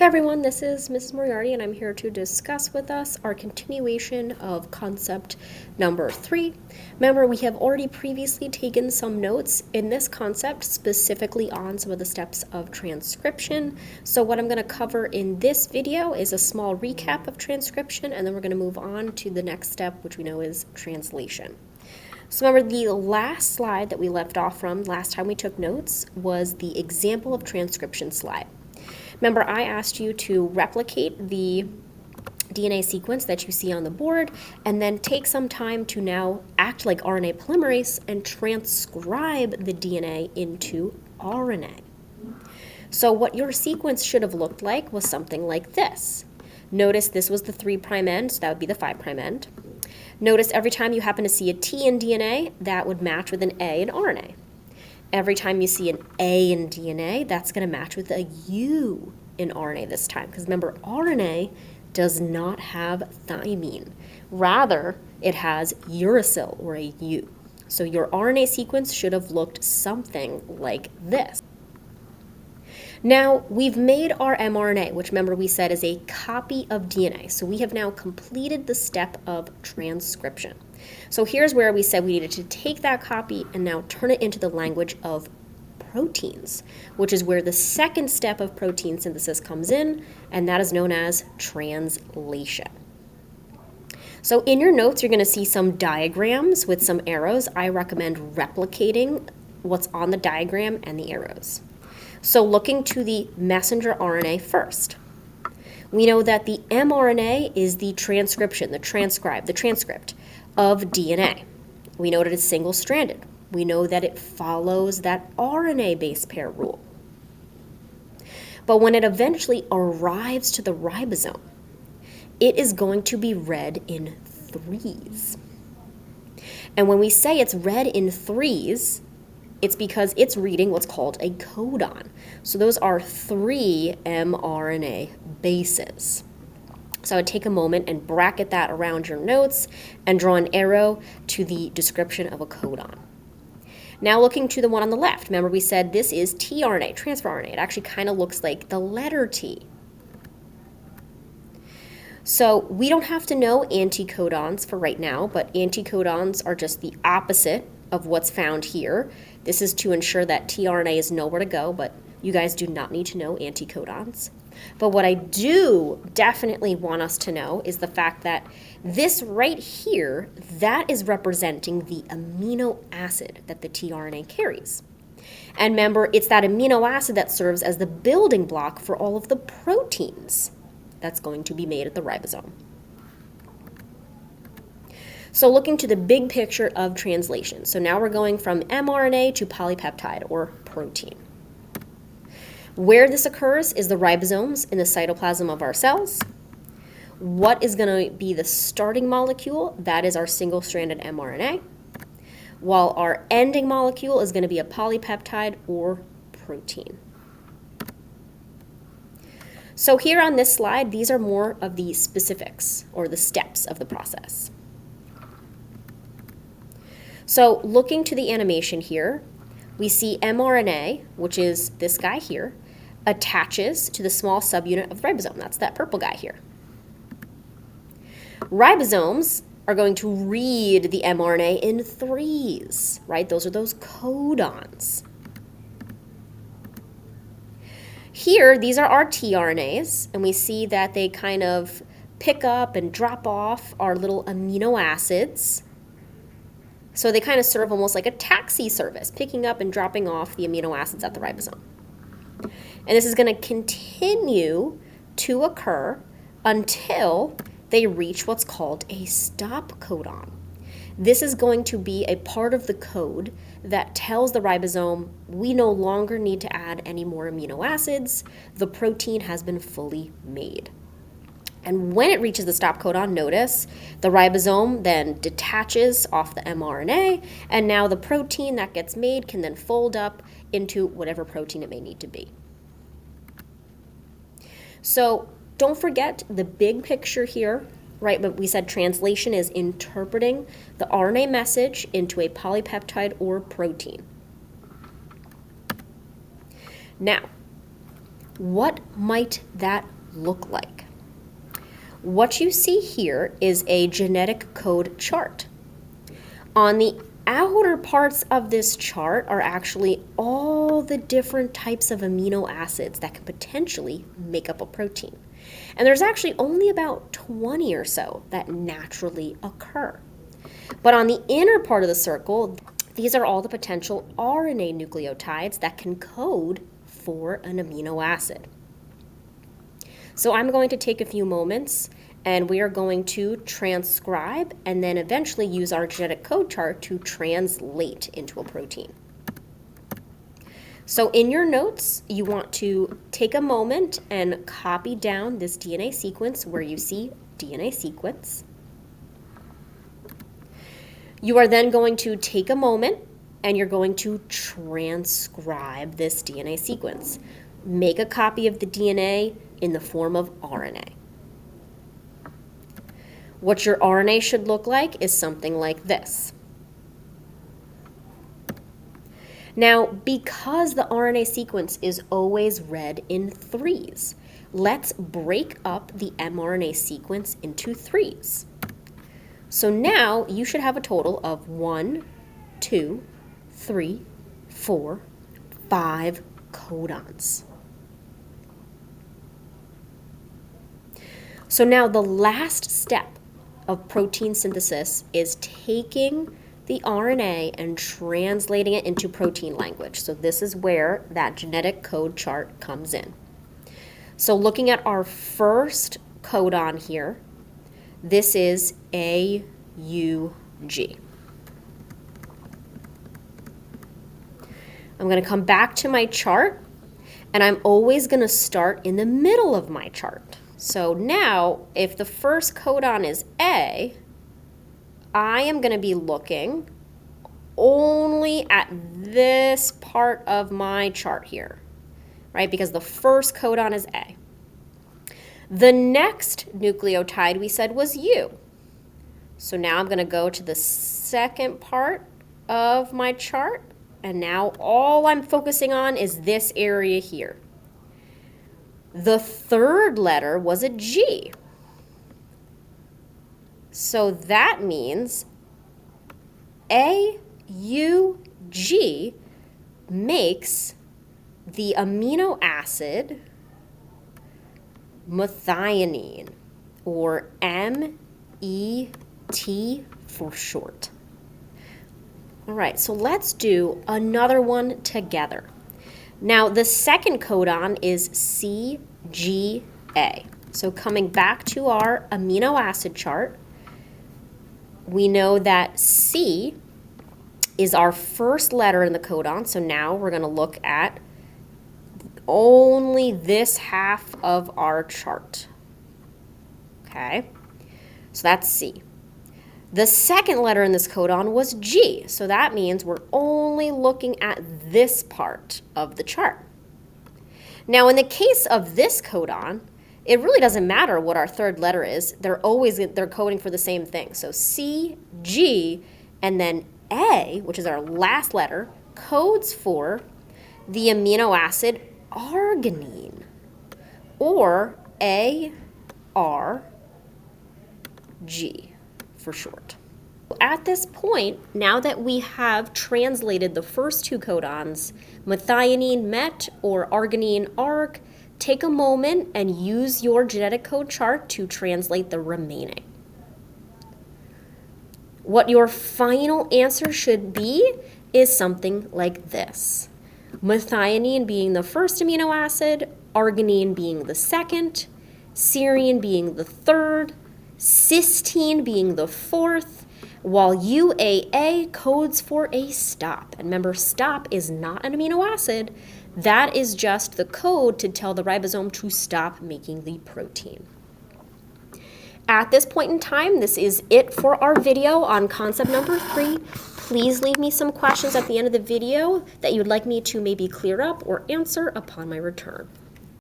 Hey everyone, this is Mrs. Moriarty, and I'm here to discuss with us our continuation of concept number 3. Remember, we have already previously taken some notes in this concept, specifically on some of the steps of transcription. So what I'm going to cover in this video is a small recap of transcription, and then we're going to move on to the next step, which we know is translation. So remember, the last slide that we left off from last time we took notes was the example of transcription slide. Remember, I asked you to replicate the DNA sequence that you see on the board and then take some time to now act like RNA polymerase and transcribe the DNA into RNA. So what your sequence should have looked like was something like this. Notice this was the 3' end, so that would be the 5' end. Notice every time you happen to see a T in DNA, that would match with an A in RNA. Every time you see an A in DNA, that's going to match with a U in RNA this time. Because remember, RNA does not have thymine. Rather, it has uracil, or a U. So your RNA sequence should have looked something like this. Now, we've made our mRNA, which remember we said is a copy of DNA. So we have now completed the step of transcription. So here's where we said we needed to take that copy and now turn it into the language of proteins, which is where the second step of protein synthesis comes in, and that is known as translation. So in your notes, you're going to see some diagrams with some arrows. I recommend replicating what's on the diagram and the arrows. So looking to the messenger RNA first. We know that the mRNA is the transcription, the transcript of DNA. We know that it's single-stranded. We know that it follows that RNA base pair rule. But when it eventually arrives to the ribosome, it is going to be read in threes. And when we say it's read in threes, it's because it's reading what's called a codon. So those are 3 mRNA bases. So I would take a moment and bracket that around your notes and draw an arrow to the description of a codon. Now looking to the one on the left, remember we said this is tRNA, transfer RNA. It actually kind of looks like the letter T. So we don't have to know anticodons for right now, but anticodons are just the opposite of what's found here. This is to ensure that tRNA is nowhere to go, but you guys do not need to know anticodons. But what I do definitely want us to know is the fact that this right here, that is representing the amino acid that the tRNA carries. And remember, it's that amino acid that serves as the building block for all of the proteins that's going to be made at the ribosome. So looking to the big picture of translation. So now we're going from mRNA to polypeptide, or protein. Where this occurs is the ribosomes in the cytoplasm of our cells. What is going to be the starting molecule? That is our single-stranded mRNA, while our ending molecule is going to be a polypeptide or protein. So here on this slide, these are more of the specifics, or the steps of the process. So looking to the animation here, we see mRNA, which is this guy here, attaches to the small subunit of the ribosome. That's that purple guy here. Ribosomes are going to read the mRNA in threes, right? Those are those codons. Here, these are our tRNAs, and we see that they kind of pick up and drop off our little amino acids. So they kind of serve almost like a taxi service, picking up and dropping off the amino acids at the ribosome. And this is going to continue to occur until they reach what's called a stop codon. This is going to be a part of the code that tells the ribosome we no longer need to add any more amino acids. The protein has been fully made. And when it reaches the stop codon, notice the ribosome then detaches off the mRNA, and now the protein that gets made can then fold up into whatever protein it may need to be. So don't forget the big picture here, right? But we said translation is interpreting the RNA message into a polypeptide or protein. Now, What might that look like? What you see here is a genetic code chart. On the outer parts of this chart are actually all the different types of amino acids that can potentially make up a protein. And there's actually only about 20 or so that naturally occur. But on the inner part of the circle, these are all the potential RNA nucleotides that can code for an amino acid. So I'm going to take a few moments and we are going to transcribe and then eventually use our genetic code chart to translate into a protein. So in your notes, you want to take a moment and copy down this DNA sequence where you see DNA sequence. You are then going to take a moment and you're going to transcribe this DNA sequence. Make a copy of the DNA in the form of RNA. What your RNA should look like is something like this. Now, because the RNA sequence is always read in threes, let's break up the mRNA sequence into threes. So now you should have a total of 1, 2, 3, 4, 5 codons. So now the last step of protein synthesis is taking the RNA and translating it into protein language. So this is where that genetic code chart comes in. So looking at our first codon here, this is AUG. I'm going to come back to my chart, and I'm always going to start in the middle of my chart. So now, if the first codon is A, I am going to be looking only at this part of my chart here, right? Because the first codon is A. The next nucleotide we said was U. So now I'm going to go to the second part of my chart, and now all I'm focusing on is this area here. The third letter was a G. So that means AUG makes the amino acid methionine, or MET for short. All right, so let's do another one together. Now, the second codon is CGA. So coming back to our amino acid chart, we know that C is our first letter in the codon. So now we're going to look at only this half of our chart. Okay, so that's C. The second letter in this codon was G, so that means we're only looking at this part of the chart. Now, in the case of this codon, it really doesn't matter what our third letter is. They're coding for the same thing. So C, G, and then A, which is our last letter, codes for the amino acid arginine, or ARG for short. At this point, now that we have translated the first two codons, methionine, MET, or arginine, ARG, take a moment and use your genetic code chart to translate the remaining. What your final answer should be is something like this. Methionine being the first amino acid, arginine being the second, serine being the third, cysteine being the fourth, while UAA codes for a stop. And remember, stop is not an amino acid. That is just the code to tell the ribosome to stop making the protein. At this point in time, this is it for our video on concept number 3. Please leave me some questions at the end of the video that you'd like me to maybe clear up or answer upon my return.